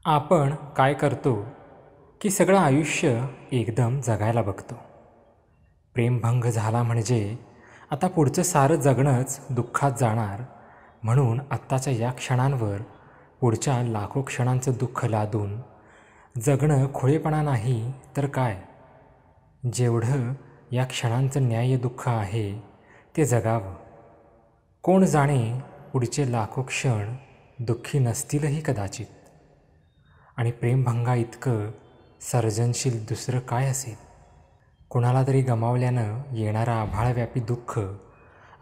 आपण काय करतो की सगळं आयुष्य एकदम जगायला बघतो. प्रेमभंग झाला म्हणजे आता पुढचं सारं जगणंच दुःखात जाणार, म्हणून आत्ताच्या या क्षणांवर पुढच्या लाखो क्षणांचं दुःख लादून जगणं खुळेपणा नाही तर काय. जेवढं या क्षणांचं न्याय्य दुःख आहे ते जगावं. कोण जाणे पुढचे लाखो क्षण दुःखी नसतीलही कदाचित. आणि प्रेमभंगा इतकं सर्जनशील दुसरं काय असेल. कुणाला तरी गमावल्यानं येणारं आभाळव्यापी दुःख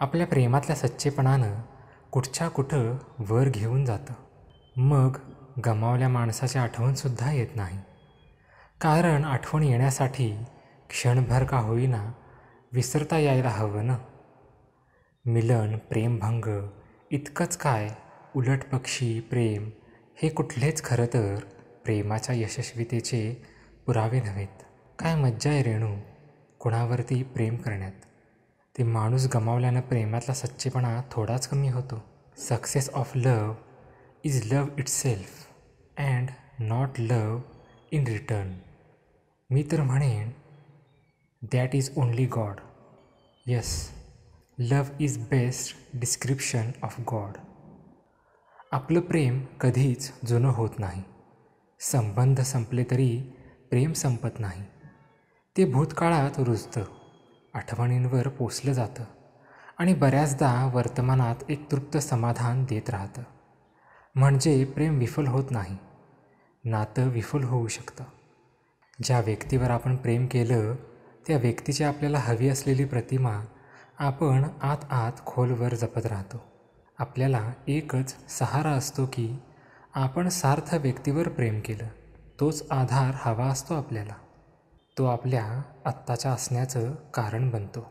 आपल्या प्रेमातल्या सच्चेपणानं कुठच्या कुठं वर घेऊन जातं. मग गमावल्या माणसाची आठवणसुद्धा येत नाही, कारण आठवण येण्यासाठी क्षणभर का होईना विसरता यायला हवं ना. मिलन, प्रेमभंग इतकंच काय, उलट पक्षी प्रेम हे कुठलेच खरं तर प्रेमाच्या यशस्वीतेचे पुरावे नव्हेत. काय मज्जा आहे रेणू कुणावरती प्रेम करण्यात. ते माणूस गमावल्यानं प्रेमातला सच्चेपणा थोडाच कमी होतो. Success of love is love itself and not love in return. मी तर म्हणेन that is only God. Yes, love is best description of God. आपलं प्रेम कधीच जुनं होत नाही. संबंध संपले तरी प्रेम संपत नाही. ते भूतकाळात रुजतं, आठवणींवर पोसलं जातं आणि बऱ्याचदा वर्तमानात एक तृप्त समाधान देत राहतं. म्हणजे प्रेम विफल होत नाही, नातं विफल होऊ शकतं. ज्या व्यक्तीवर आपण प्रेम केलं त्या व्यक्तीची आपल्याला हवी असलेली प्रतिमा आपण आत आत खोलवर जपत राहतो. आपल्याला एकच सहारा असतो की आपण सार्थ व्यक्तीवर प्रेम केलं. तोच आधार हवा असतो आपल्याला. तो आपल्या आत्ताच्या असण्याचं कारण बनतो.